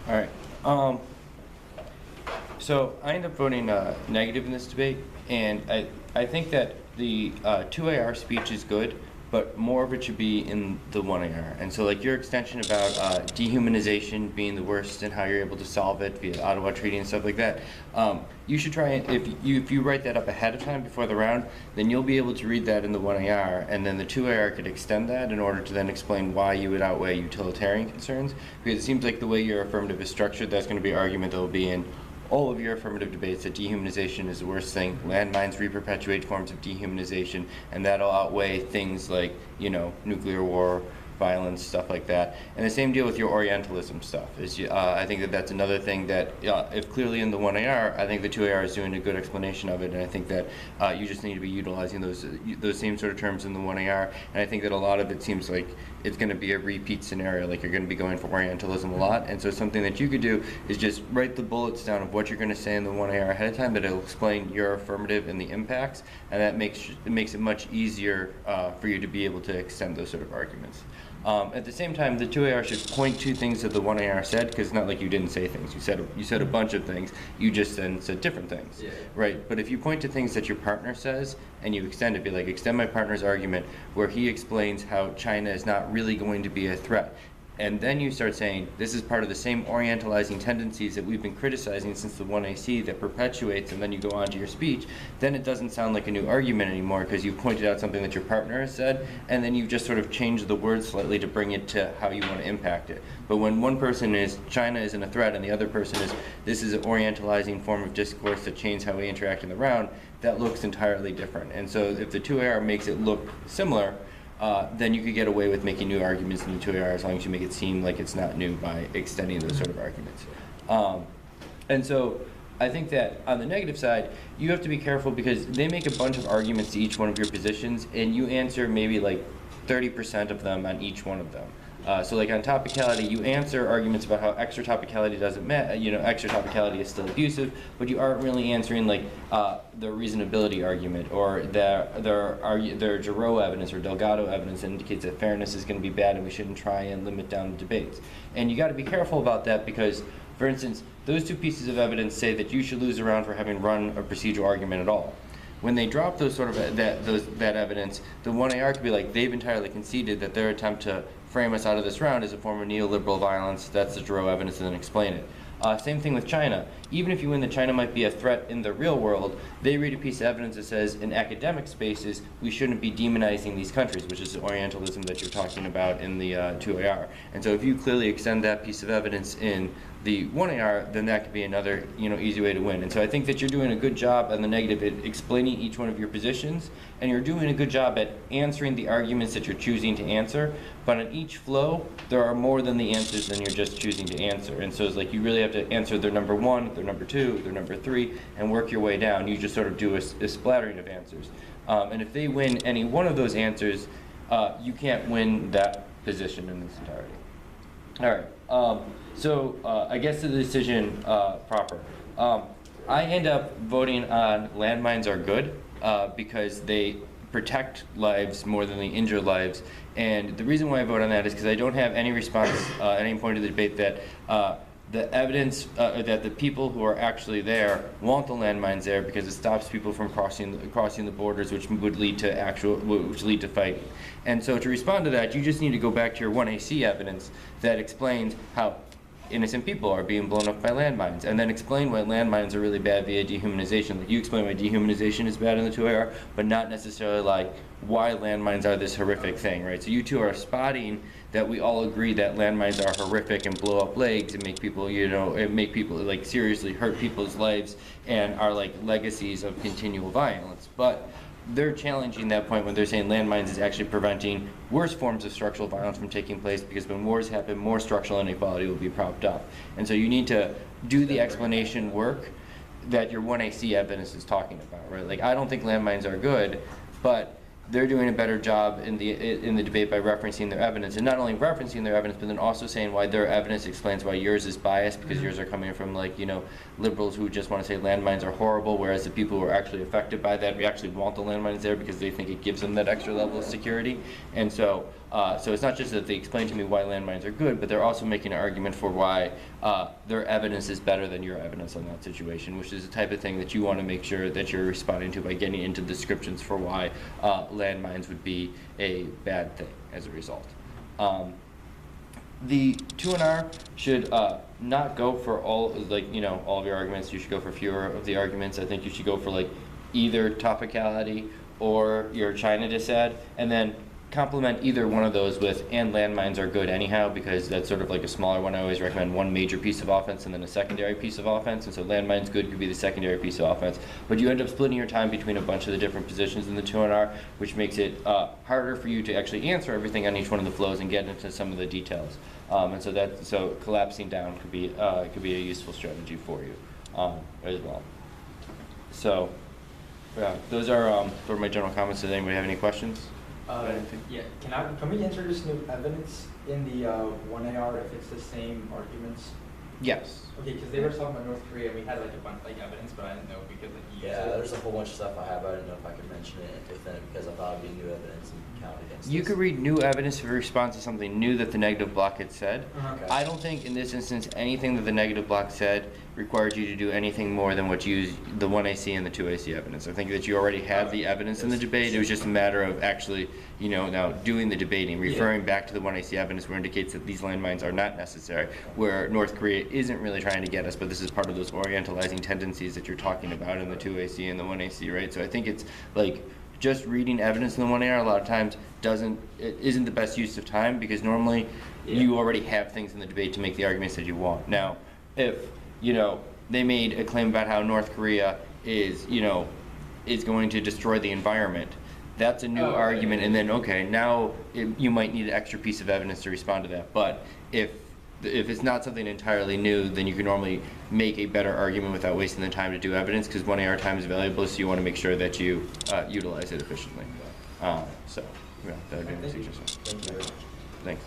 All right. So I end up voting negative in this debate, and I think that the 2AR speech is good, but more of it should be in the 1AR. And so like your extension about dehumanization being the worst and how you're able to solve it via Ottawa Treaty and stuff like that, you should try and, if you write that up ahead of time before the round, then you'll be able to read that in the 1AR, and then the 2AR could extend that in order to then explain why you would outweigh utilitarian concerns, because it seems like the way your affirmative is structured, that's going to be an argument that will be in all of your affirmative debates that dehumanization is the worst thing, landmines re-perpetuate forms of dehumanization, and that'll outweigh things like, you know, nuclear war, violence, stuff like that. And the same deal with your Orientalism stuff. I think that that's another thing that, if clearly in the 1AR, I think the 2AR is doing a good explanation of it, and I think that you just need to be utilizing those same sort of terms in the 1AR, and I think that a lot of it seems like it's going to be a repeat scenario, like you're going to be going for Orientalism a lot, and so something that you could do is just write the bullets down of what you're going to say in the 1AR ahead of time, that it'll explain your affirmative and the impacts, and that makes it much easier for you to be able to extend those sort of arguments. At the same time, the 2AR should point to things that the 1AR said, because it's not like you didn't say things. You said a bunch of things. You just then said different things, right? But if you point to things that your partner says and you extend it, be like, extend my partner's argument where he explains how China is not really going to be a threat. And then you start saying, this is part of the same orientalizing tendencies that we've been criticizing since the 1AC that perpetuates, and then you go on to your speech, then it doesn't sound like a new argument anymore, because you've pointed out something that your partner has said, and then you've just sort of changed the words slightly to bring it to how you want to impact it. But when one person is, China isn't a threat, and the other person is, this is an orientalizing form of discourse that changes how we interact in the round, that looks entirely different. And so if the 2AR makes it look similar, then you could get away with making new arguments in the 2AR as long as you make it seem like it's not new by extending those sort of arguments. And so I think that on the negative side, you have to be careful because they make a bunch of arguments to each one of your positions, and you answer maybe like 30% of them on each one of them. So like on topicality, you answer arguments about how extra topicality doesn't matter, you know, extra topicality is still abusive, but you aren't really answering like the reasonability argument, or their Giroux evidence or Delgado evidence that indicates that fairness is going to be bad and we shouldn't try and limit down the debates. And you got to be careful about that because, for instance, those two pieces of evidence say that you should lose a round for having run a procedural argument at all. When they drop those sort of that evidence, the 1AR could be like, they've entirely conceded that their attempt to frame us out of this round is a form of neoliberal violence. That's the Giroux evidence, and then explain it. Same thing with China. Even if you win that China might be a threat in the real world, they read a piece of evidence that says in academic spaces we shouldn't be demonizing these countries, which is the Orientalism that you're talking about in the 2AR. And so if you clearly extend that piece of evidence in the 1AR, then that could be another, you know, easy way to win. And so I think that you're doing a good job on the negative at explaining each one of your positions, and you're doing a good job at answering the arguments that you're choosing to answer. But on each flow, there are more than the answers than you're just choosing to answer. And so it's like you really have to answer their number one, their number two, their number three, and work your way down. You just sort of do a splattering of answers. And if they win any one of those answers, you can't win that position in its entirety. All right. So I guess the decision proper. I end up voting on landmines are good because they protect lives more than they injure lives. And the reason why I vote on that is because I don't have any response at any point of the debate that the evidence that the people who are actually there want the landmines there because it stops people from crossing the borders, which would lead to fighting. And so to respond to that, you just need to go back to your 1AC evidence that explains how innocent people are being blown up by landmines, and then explain why landmines are really bad via dehumanization. Like you explain why dehumanization is bad in the 2AR, but not necessarily like why landmines are this horrific thing, right? So you two are spotting that we all agree that landmines are horrific and blow up legs and make people, you know, make people like seriously hurt people's lives and are like legacies of continual violence. But they're challenging that point when they're saying landmines is actually preventing worse forms of structural violence from taking place, because when wars happen, more structural inequality will be propped up. And so you need to do the explanation work that your 1AC evidence is talking about, right? Like I don't think landmines are good, but they're doing a better job in the debate by referencing their evidence, and not only referencing their evidence, but then also saying why their evidence explains why yours is biased, because yours are coming from, like, you know, liberals who just want to say landmines are horrible, whereas the people who are actually affected by that, we actually want the landmines there because they think it gives them that extra level of security. And so So it's not just that they explain to me why landmines are good, but they're also making an argument for why their evidence is better than your evidence on that situation, which is the type of thing that you want to make sure that you're responding to by getting into descriptions for why landmines would be a bad thing as a result. The 2NR should not go for all, like, you know, all of your arguments. You should go for fewer of the arguments. I think you should go for like either topicality or your China dissad, and then complement either one of those with and landmines are good anyhow, because that's sort of like a smaller one. I always recommend one major piece of offense and then a secondary piece of offense, and so landmines good could be the secondary piece of offense, but you end up splitting your time between a bunch of the different positions in the 2NR, which makes it harder for you to actually answer everything on each one of the flows and get into some of the details. And so collapsing down could be a useful strategy for you as well. So yeah, those are my general comments. Does anybody have any questions? Yeah, can we introduce new evidence in the 1AR if it's the same arguments? Yes. Okay, because they were talking about North Korea, we had like a bunch like evidence, but I didn't know because like Yeah, there's a whole bunch of stuff I have. I didn't know if I could mention it within it because I thought it'd be new evidence and count against You this. could read new evidence in response to something new that the negative block had said. Okay. I don't think in this instance anything that the negative block said required you to do anything more than what you use the 1AC and the 2AC evidence. I think that you already had the evidence in the debate. It was just a matter of actually, you know, now doing the debating, referring back to the 1AC evidence where it indicates that these landmines are not necessary, where North Korea isn't really trying to get us, but this is part of those orientalizing tendencies that you're talking about in the 2AC and the 1AC, right? So I think it's like just reading evidence in the 1AR a lot of times isn't the best use of time, because normally you already have things in the debate to make the arguments that you want. Now, if, you know, they made a claim about how North Korea is going to destroy the environment, that's a new argument, and then, okay, now you might need an extra piece of evidence to respond to that. But if it's not something entirely new, then you can normally make a better argument without wasting the time to do evidence, because 1AR time is valuable, so you want to make sure that you utilize it efficiently. So, yeah, that would be my suggestion. Thank you very much. Thanks.